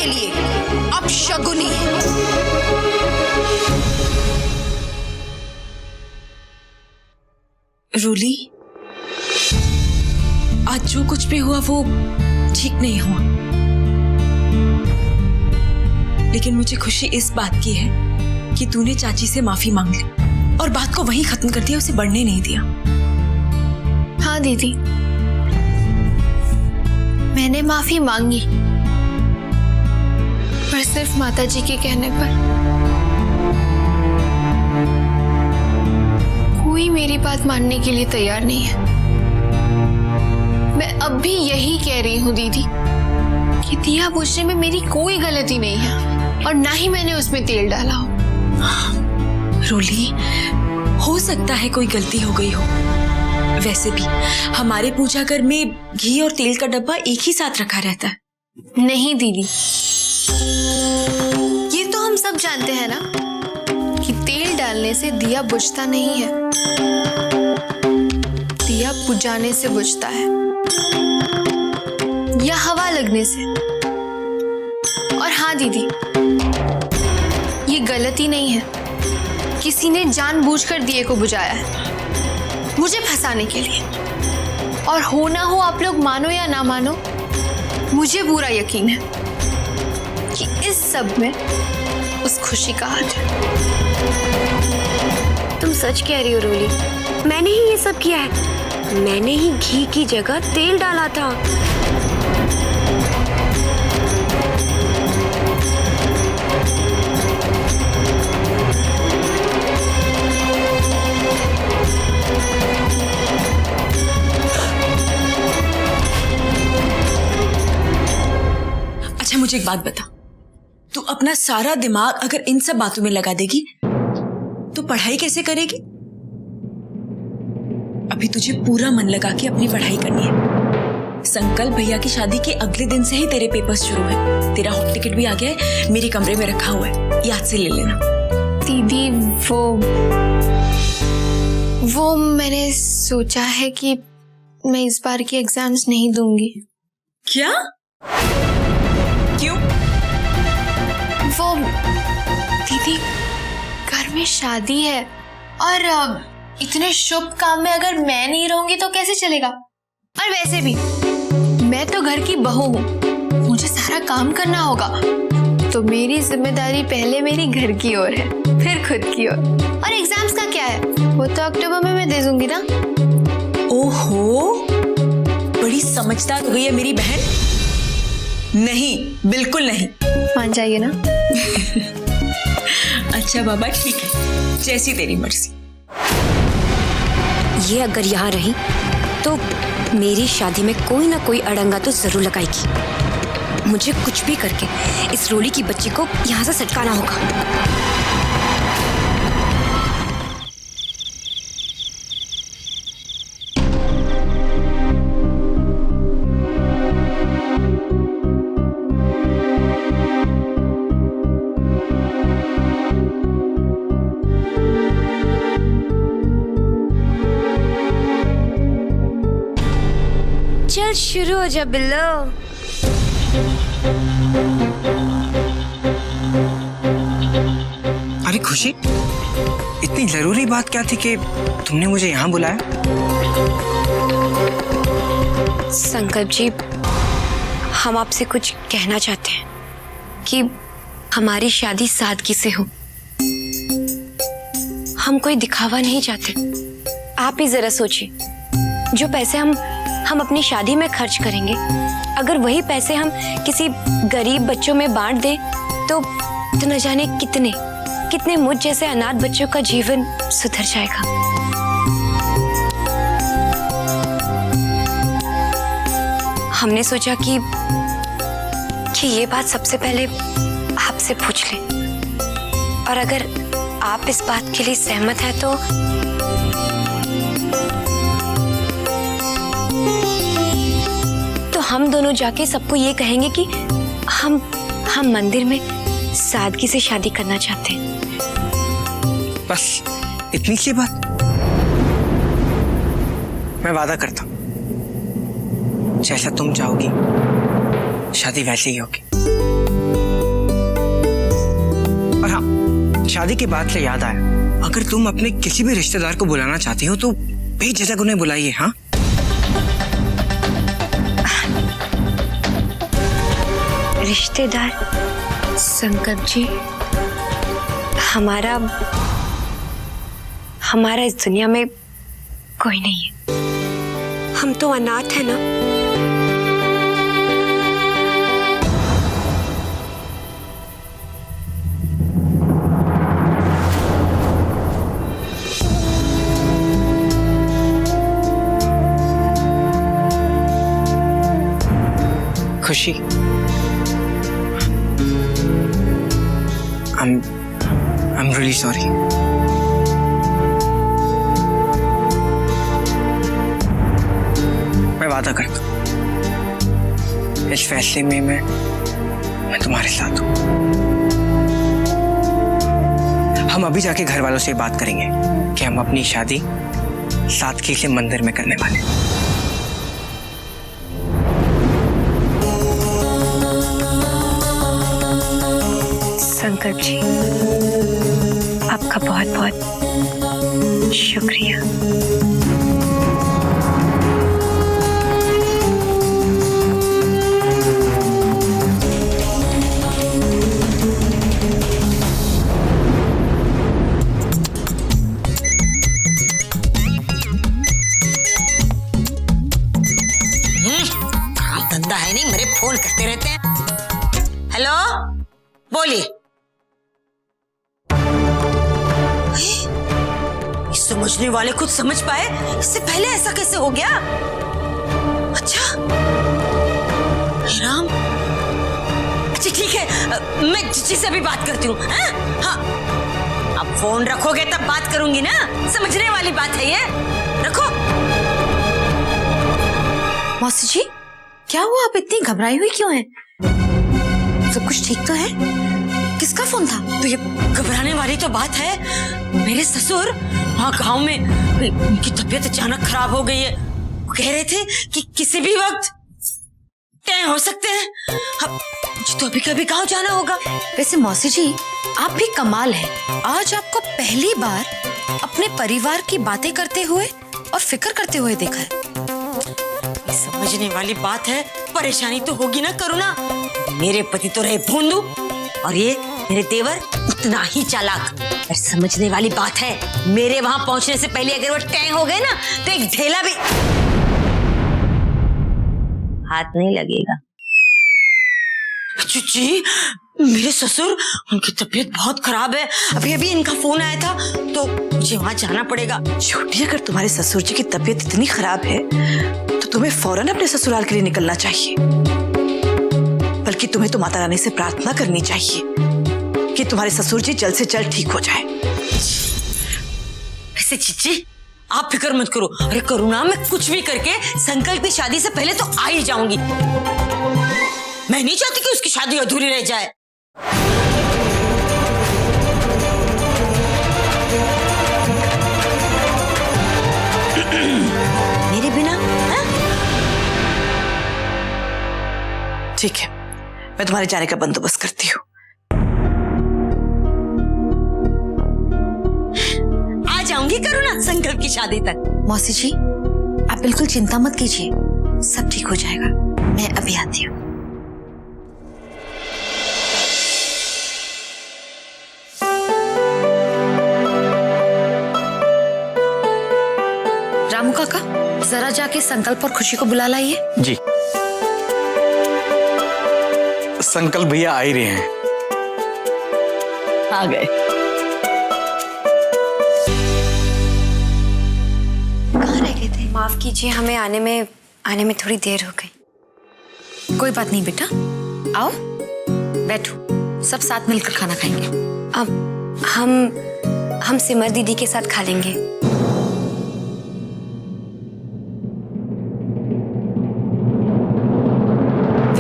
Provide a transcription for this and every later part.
के लिए अपशकुनी। रूली, आज जो कुछ भी हुआ वो ठीक नहीं हुआ, लेकिन मुझे खुशी इस बात की है कि तूने चाची से माफी मांग ली और बात को वहीं खत्म कर दिया, उसे बढ़ने नहीं दिया। हाँ दीदी, मैंने माफी मांगी, पर सिर्फ माताजी के कहने पर। कोई मेरी बात मानने के लिए तैयार नहीं है। मैं अब भी यही कह रही हूँ दीदी कि दिया बुझने में मेरी कोई गलती नहीं है और ना ही मैंने उसमें तेल डाला हो। रूली, हो सकता है कोई गलती हो गई हो, वैसे भी हमारे पूजा घर में घी और तेल का डब्बा एक ही साथ रखा रहता है। नहीं दीदी, ये तो हम सब जानते हैं ना कि तेल डालने से दिया बुझता नहीं है, दिया बुझाने से बुझता है या हवा लगने से। और हाँ दीदी, ये गलती नहीं है, किसी ने जानबूझकर दिए को बुझाया है मुझे फंसाने के लिए। और हो ना हो, आप लोग मानो या ना मानो, मुझे पूरा यकीन है कि इस सब में उस खुशी का हाथ है। तुम सच कह रही हो रूली, मैंने ही ये सब किया है। मैंने ही घी की जगह तेल डाला था। अच्छा, मुझे एक बात बता, तू अपना सारा दिमाग अगर इन सब बातों में लगा देगी तो पढ़ाई कैसे करेगी? अभी तुझे पूरा मन लगा के अपनी पढ़ाई करनी है। संकल्प भैया की शादी के अगले दिन से ही तेरे पेपर्स शुरू है। तेरा हॉल टिकट भी आ गया है, मेरे कमरे में रखा हुआ है, याद से ले लेना। दीदी, वो मैंने सोचा है कि मैं इस बार के एग्जाम्स नहीं दूंगी। क्या? क्यों? वो दीदी, घर में शादी है और इतने शुभ काम में अगर मैं नहीं रहूंगी तो कैसे चलेगा? और वैसे भी मैं तो घर की बहू हूँ, मुझे सारा काम करना होगा, तो मेरी जिम्मेदारी पहले मेरी घर की ओर है, फिर खुद की ओर। और एग्जाम्स का क्या है, वो तो अक्टूबर में मैं दे दूंगी ना। ओहो, बड़ी समझदार हो गई है मेरी बहन। नहीं, बिल्कुल नहीं। मान जाइए ना। अच्छा बाबा, ठीक है, जैसी तेरी मर्जी। ये अगर यहाँ रही तो मेरी शादी में कोई ना कोई अड़ंगा तो जरूर लगाएगी। मुझे कुछ भी करके इस रोली की बच्ची को यहाँ से सटकाना होगा। चल शुरू हो जा बिल्लो। अरे खुशी, इतनी जरूरी बात क्या थी कि तुमने मुझे यहाँ बुलाया? संकल्प जी, हम आपसे कुछ कहना चाहते हैं कि हमारी शादी सादगी से हो। हम कोई दिखावा नहीं चाहते। आप ही जरा सोचिए, जो पैसे हम अपनी शादी में खर्च करेंगे, अगर वही पैसे हम किसी गरीब बच्चों में बांट दें तो न जाने कितने मुझ जैसे अनाथ बच्चों का जीवन सुधर जाएगा। हमने सोचा कि ये बात सबसे पहले आपसे पूछ लें, और अगर आप इस बात के लिए सहमत हैं तो हम दोनों जाके सबको ये कहेंगे कि हम मंदिर में सादगी से शादी करना चाहते हैं। बस इतनी सी बात? मैं वादा करता हूं, जैसा तुम चाहोगी शादी वैसे ही होगी। और हाँ, शादी की बात से याद आया, अगर तुम अपने किसी भी रिश्तेदार को बुलाना चाहती हो तो बेझिझक उन्हें बुलाइए। हाँ, रिश्तेदार? संकल्प जी, हमारा इस दुनिया में कोई नहीं है। हम तो अनाथ है ना। खुशी, I'm really sorry. मैं वादा करता हूँ इस फैसले में मैं तुम्हारे साथ हूँ। हम अभी जाके घर वालों से बात करेंगे कि हम अपनी शादी सादगी से मंदिर में करने वाले हैं। संकल्प जी, आपका बहुत बहुत शुक्रिया। काम धंधा है नहीं, मेरे फोन करते रहते हैं। हेलो, बोलिए। समझने वाले कुछ समझ पाए, इससे पहले ऐसा कैसे हो गया? अच्छा राम, अच्छा ठीक है, मैं जीजी से भी बात करती हूँ। हाँ, अब फोन रखोगे तब बात करूंगी ना, समझने वाली बात है ये, रखो। मौसी जी, क्या हुआ? आप इतनी घबराई हुई क्यों हैं? सब कुछ ठीक तो है? किसका फोन था? तो ये घबराने वाली तो बात है, मेरे ससुर वहाँ गांव में, उनकी तबीयत अचानक खराब हो गई है। वो कह रहे थे कि किसी भी वक्त तय हो सकते हैं। अब मुझे तो अभी कभी गांव जाना होगा। वैसे मौसी जी, आप भी कमाल है, आज आपको पहली बार अपने परिवार की बातें करते हुए और फिक्र करते हुए देखा है। ये समझने वाली बात है, परेशानी तो होगी ना करुणा। मेरे पति तो रहे भोंदू और ये मेरे देवर उतना ही चालाक। पर समझने वाली बात है, मेरे वहां पहुंचने से पहले अगर वो तय हो गए ना तो एक ढेला भी हाथ नहीं लगेगा। जी, मेरे ससुर, उनकी तबीयत बहुत खराब है। अभी अभी इनका फोन आया था तो मुझे वहां जाना पड़ेगा। छोटी, अगर तुम्हारे ससुर जी की तबीयत इतनी खराब है तो तुम्हें फौरन अपने ससुराल के लिए निकलना चाहिए। बल्कि तुम्हें तो माता रानी से प्रार्थना करनी चाहिए कि तुम्हारे ससुर जी जल्द से जल्द ठीक हो जाए। वैसे जीजी, आप फिक्र मत करो। अरे करुणा, मैं कुछ भी करके संकल्प की शादी से पहले तो आ ही जाऊंगी। मैं नहीं चाहती कि उसकी शादी अधूरी रह जाए। मेरे बिना? ठीक है, मैं तुम्हारे जाने का बंदोबस्त करती हूँ। आ जाऊंगी करुणा संकल्प की शादी तक। मौसी जी, आप बिल्कुल चिंता मत कीजिए, सब ठीक हो जाएगा। मैं अभी आती हूँ। रामू काका, जरा जाके संकल्प और खुशी को बुला लाइए। जी, संकल्प भैया आ ही रहे हैं। आ गए। कहाँ रह गए थे? माफ कीजिए, हमें आने में थोड़ी देर हो गई। कोई बात नहीं बेटा, आओ बैठो, सब साथ मिलकर खाना खाएंगे। अब हम सिमर दीदी के साथ खा लेंगे।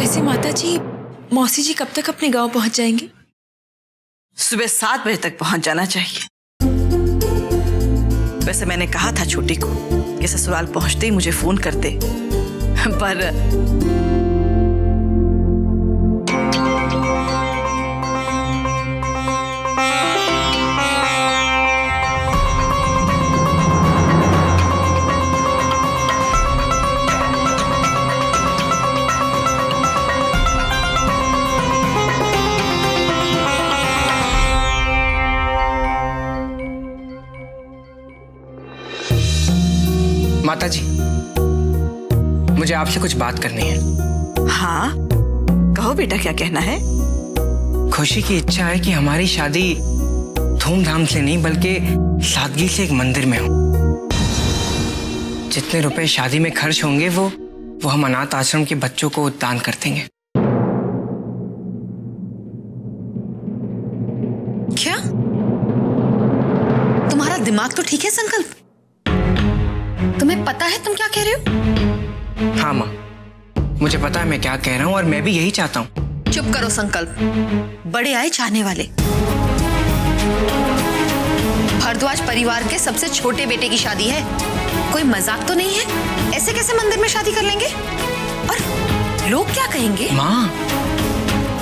वैसे माता जी, मौसी जी कब तक अपने गांव पहुंच जाएंगे? सुबह 7 बजे तक पहुंच जाना चाहिए। वैसे मैंने कहा था छोटी को कि ससुराल पहुंचते ही मुझे फोन कर दे, पर आपसे कुछ बात करनी है। हाँ, कहो बेटा, क्या कहना है? खुशी की इच्छा है कि हमारी शादी धूमधाम से नहीं बल्कि सादगी से एक मंदिर में हो। जितने रुपए शादी में खर्च होंगे वो हम अनाथ आश्रम के बच्चों को दान कर देंगे। क्या तुम्हारा दिमाग तो ठीक है संकल्प? तुम्हें पता है तुम क्या कह रहे हो? हाँ माँ, मुझे पता है मैं क्या कह रहा हूँ और मैं भी यही चाहता हूँ। चुप करो संकल्प, बड़े आए चाहने वाले। भारद्वाज परिवार के सबसे छोटे बेटे की शादी है, कोई मजाक तो नहीं है। ऐसे कैसे मंदिर में शादी कर लेंगे? और लोग क्या कहेंगे? माँ,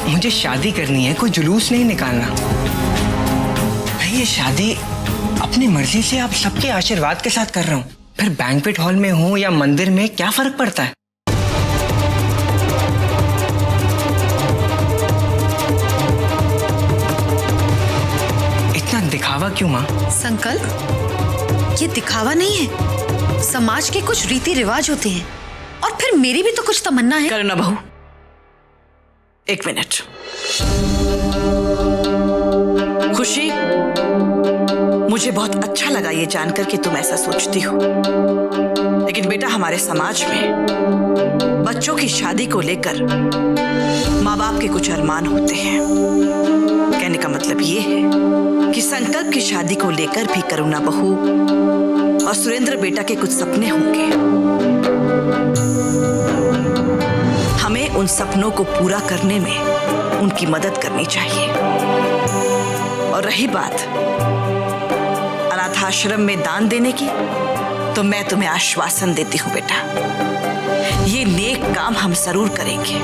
मुझे शादी करनी है, कोई जुलूस नहीं निकालना। मैं ये शादी अपनी मर्जी से आप सबके आशीर्वाद के साथ कर रहा हूँ। फिर बैंक्वेट हॉल में हो या मंदिर में क्या फर्क पड़ता है? इतना दिखावा क्यों माँ? संकल्प, ये दिखावा नहीं है, समाज के कुछ रीति रिवाज होते हैं। और फिर मेरी भी तो कुछ तमन्ना है। करुणा बहू, एक मिनट। खुशी, मुझे बहुत अच्छा लगा ये जानकर कि तुम ऐसा सोचती हो, लेकिन बेटा हमारे समाज में बच्चों की शादी को लेकर माँ बाप के कुछ अरमान होते हैं। कहने का मतलब ये है कि संकल्प की शादी को लेकर भी करुणा बहू और सुरेंद्र बेटा के कुछ सपने होंगे। हमें उन सपनों को पूरा करने में उनकी मदद करनी चाहिए। और रही बात अनाथाश्रम में दान देने की, तो मैं तुम्हें आश्वासन देती हूँ बेटा, ये नेक काम हम जरूर करेंगे।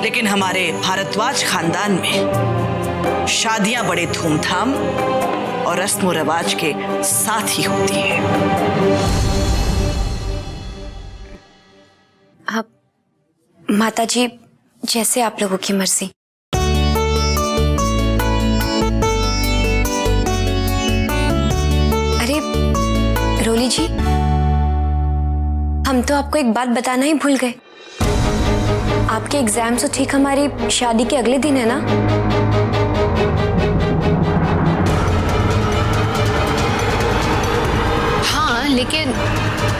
लेकिन हमारे भारद्वाज खानदान में शादियां बड़े धूमधाम और रस्म व रिवाज के साथ ही होती है। आप माता जी, जैसे आप लोगों की मर्जी। अरे रोली जी, हम तो आपको एक बात बताना ही भूल गए। आपके एग्जाम्स तो ठीक हमारी शादी के अगले दिन है ना? हाँ, लेकिन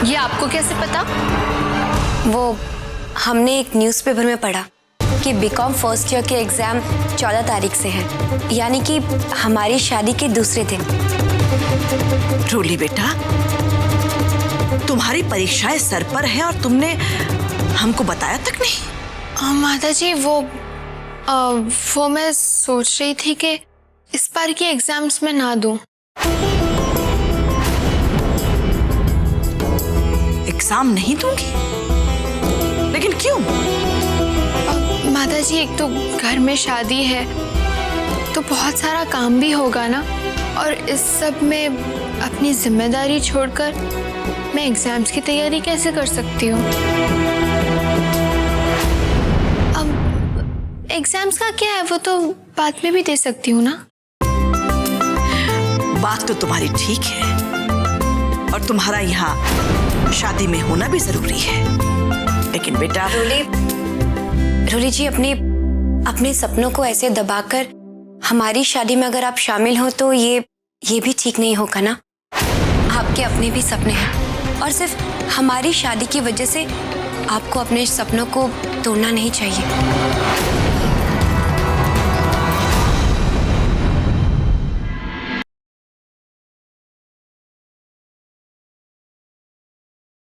ये आपको कैसे पता? वो हमने एक न्यूज़पेपर में पढ़ा कि बीकॉम फर्स्ट ईयर के एग्जाम 14 तारीख से हैं, यानी कि हमारी शादी के दूसरे दिन। रोली बेटा, तुम्हारी परीक्षाएं सर पर है और तुमने हमको बताया तक नहीं। माता जी, वो मैं सोच रही थी कि इस बार के एग्जाम्स में ना दूं। एग्जाम नहीं दूंगी? लेकिन क्यों? माता जी, एक तो घर में शादी है तो बहुत सारा काम भी होगा ना, और इस सब में अपनी जिम्मेदारी छोड़कर मैं एग्जाम्स की तैयारी कैसे कर सकती हूँ? अब एग्जाम्स का क्या है, वो तो बाद में भी दे सकती हूँ ना। बात तो तुम्हारी ठीक है, और तुम्हारा यहाँ शादी में होना भी जरूरी है, लेकिन बेटा रोली जी, अपने सपनों को ऐसे दबाकर हमारी शादी में अगर आप शामिल हो तो ये भी ठीक नहीं होगा ना। आपके अपने भी सपने हैं और सिर्फ हमारी शादी की वजह से आपको अपने सपनों को तोड़ना नहीं चाहिए।